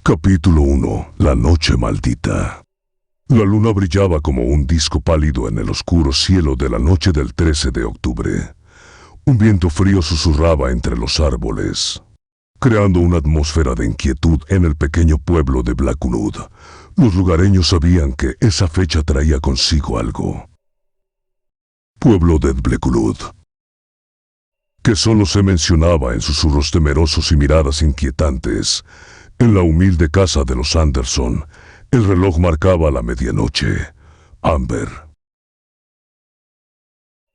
Capítulo 1. La noche maldita. La luna brillaba como un disco pálido en el oscuro cielo de la noche del 13 de octubre. Un viento frío susurraba entre los árboles, creando una atmósfera de inquietud en el pequeño pueblo de Blackwood. Los lugareños sabían que esa fecha traía consigo algo. Pueblo de Blackwood, que solo se mencionaba en susurros temerosos y miradas inquietantes. En la humilde casa de los Anderson, el reloj marcaba la medianoche. Amber,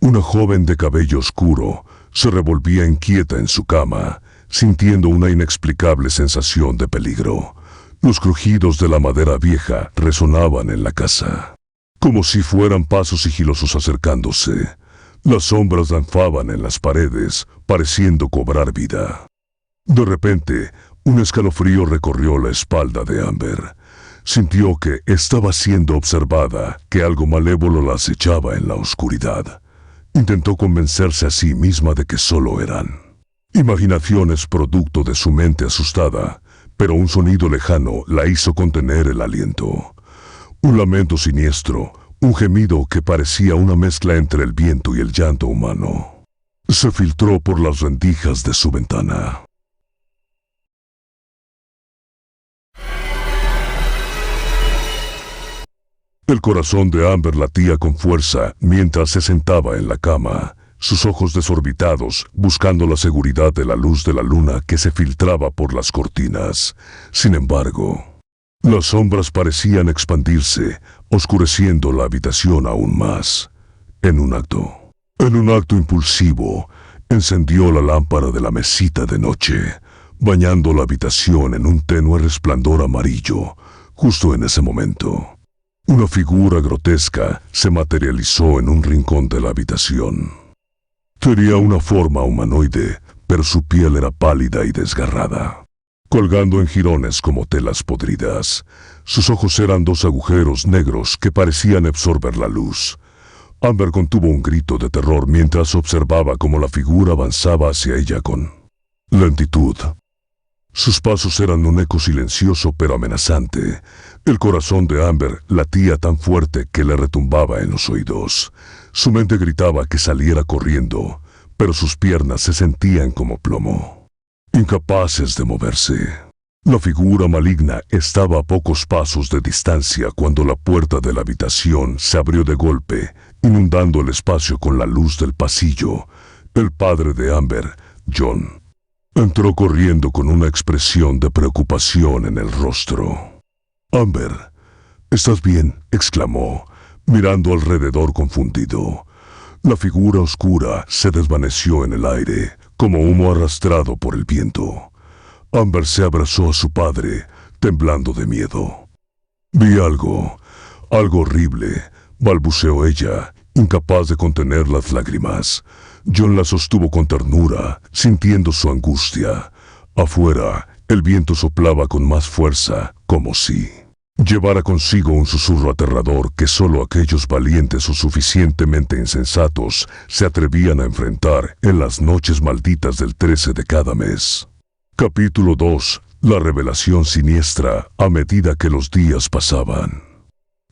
una joven de cabello oscuro, se revolvía inquieta en su cama, sintiendo una inexplicable sensación de peligro. Los crujidos de la madera vieja resonaban en la casa, como si fueran pasos sigilosos acercándose. Las sombras danzaban en las paredes, pareciendo cobrar vida. De repente, un escalofrío recorrió la espalda de Amber. Sintió que estaba siendo observada, que algo malévolo la acechaba en la oscuridad. Intentó convencerse a sí misma de que solo eran imaginaciones producto de su mente asustada, pero un sonido lejano la hizo contener el aliento. Un lamento siniestro, un gemido que parecía una mezcla entre el viento y el llanto humano, se filtró por las rendijas de su ventana. El corazón de Amber latía con fuerza mientras se sentaba en la cama, sus ojos desorbitados, buscando la seguridad de la luz de la luna que se filtraba por las cortinas. Sin embargo, las sombras parecían expandirse, oscureciendo la habitación aún más. En un acto impulsivo, encendió la lámpara de la mesita de noche, bañando la habitación en un tenue resplandor amarillo. Justo en ese momento, una figura grotesca se materializó en un rincón de la habitación. Tenía una forma humanoide, pero su piel era pálida y desgarrada, colgando en jirones como telas podridas. Sus ojos eran dos agujeros negros que parecían absorber la luz. Amber contuvo un grito de terror mientras observaba cómo la figura avanzaba hacia ella con lentitud. Sus pasos eran un eco silencioso pero amenazante. El corazón de Amber latía tan fuerte que le retumbaba en los oídos. Su mente gritaba que saliera corriendo, pero sus piernas se sentían como plomo, incapaces de moverse. La figura maligna estaba a pocos pasos de distancia cuando la puerta de la habitación se abrió de golpe, inundando el espacio con la luz del pasillo. El padre de Amber, John, entró corriendo con una expresión de preocupación en el rostro. «Amber, ¿estás bien?», exclamó, mirando alrededor confundido. La figura oscura se desvaneció en el aire, como humo arrastrado por el viento. Amber se abrazó a su padre, temblando de miedo. «Vi algo horrible», balbuceó ella, incapaz de contener las lágrimas. John la sostuvo con ternura, sintiendo su angustia. Afuera, el viento soplaba con más fuerza, como si llevara consigo un susurro aterrador que solo aquellos valientes o suficientemente insensatos se atrevían a enfrentar en las noches malditas del 13 de cada mes. Capítulo 2. La revelación siniestra a medida que los días pasaban.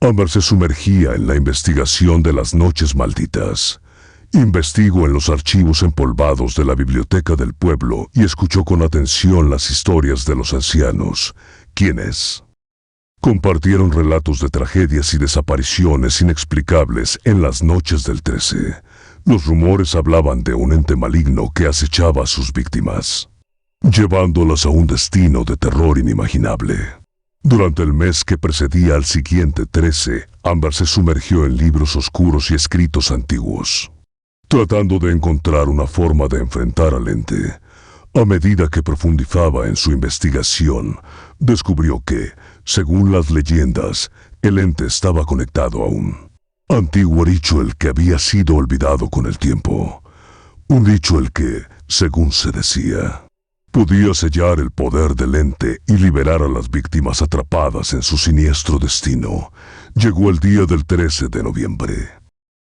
Amber se sumergía en la investigación de las noches malditas. Investigó en los archivos empolvados de la biblioteca del pueblo y escuchó con atención las historias de los ancianos, quienes compartieron relatos de tragedias y desapariciones inexplicables en las noches del 13. Los rumores hablaban de un ente maligno que acechaba a sus víctimas, llevándolas a un destino de terror inimaginable. Durante el mes que precedía al siguiente 13, Amber se sumergió en libros oscuros y escritos antiguos, tratando de encontrar una forma de enfrentar al ente. A medida que profundizaba en su investigación, descubrió que, según las leyendas, el ente estaba conectado a un antiguo ritual que había sido olvidado con el tiempo. Un ritual que, según se decía, podía sellar el poder del ente y liberar a las víctimas atrapadas en su siniestro destino. Llegó el día del 13 de noviembre.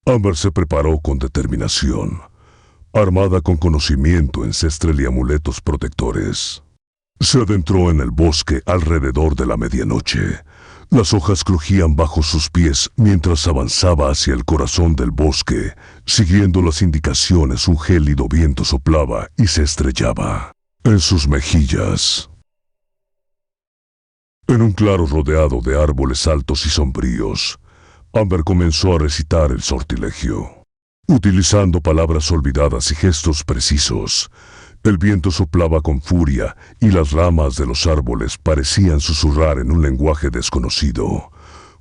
Amber se preparó con determinación, armada con conocimiento ancestral y amuletos protectores. Se adentró en el bosque alrededor de la medianoche. Las hojas crujían bajo sus pies mientras avanzaba hacia el corazón del bosque. Siguiendo las indicaciones, un gélido viento soplaba y se estrellaba en sus mejillas. En un claro rodeado de árboles altos y sombríos, Amber comenzó a recitar el sortilegio. Utilizando palabras olvidadas y gestos precisos, el viento soplaba con furia y las ramas de los árboles parecían susurrar en un lenguaje desconocido.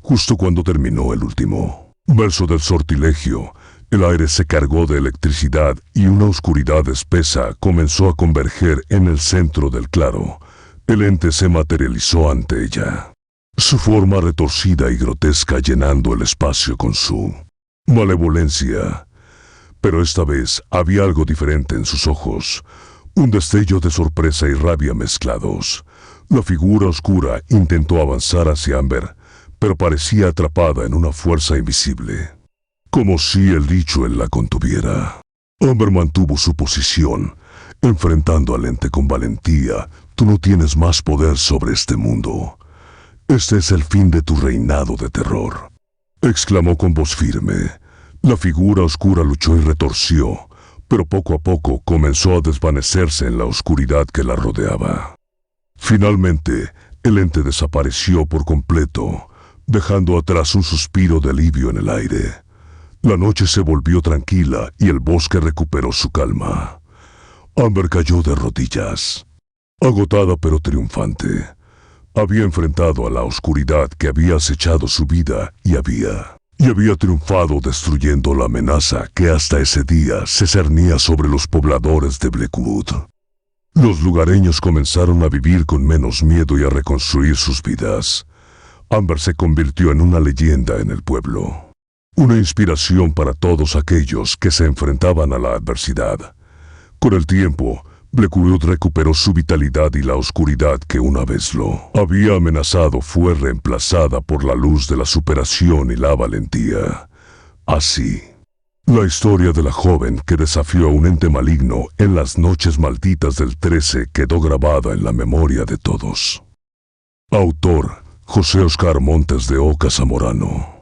Justo cuando terminó el último verso del sortilegio, el aire se cargó de electricidad y una oscuridad espesa comenzó a converger en el centro del claro. El ente se materializó ante ella, su forma retorcida y grotesca llenando el espacio con su malevolencia. Pero esta vez había algo diferente en sus ojos, un destello de sorpresa y rabia mezclados. La figura oscura intentó avanzar hacia Amber, pero parecía atrapada en una fuerza invisible, como si el dicho él la contuviera. Amber mantuvo su posición, enfrentando al ente con valentía. Tú no tienes más poder sobre este mundo. Este es el fin de tu reinado de terror, exclamó con voz firme. La figura oscura luchó y retorció, pero poco a poco comenzó a desvanecerse en la oscuridad que la rodeaba. Finalmente, el ente desapareció por completo, dejando atrás un suspiro de alivio en el aire. La noche se volvió tranquila y el bosque recuperó su calma. Amber cayó de rodillas, agotada pero triunfante. Había enfrentado a la oscuridad que había acechado su vida y había triunfado destruyendo la amenaza que hasta ese día se cernía sobre los pobladores de Blackwood. Los lugareños comenzaron a vivir con menos miedo y a reconstruir sus vidas. Amber se convirtió en una leyenda en el pueblo, una inspiración para todos aquellos que se enfrentaban a la adversidad. Con el tiempo, Blackwood recuperó su vitalidad y la oscuridad que una vez lo había amenazado fue reemplazada por la luz de la superación y la valentía. Así, la historia de la joven que desafió a un ente maligno en las noches malditas del 13 quedó grabada en la memoria de todos. Autor: José Oscar Montes de Oca Zamorano.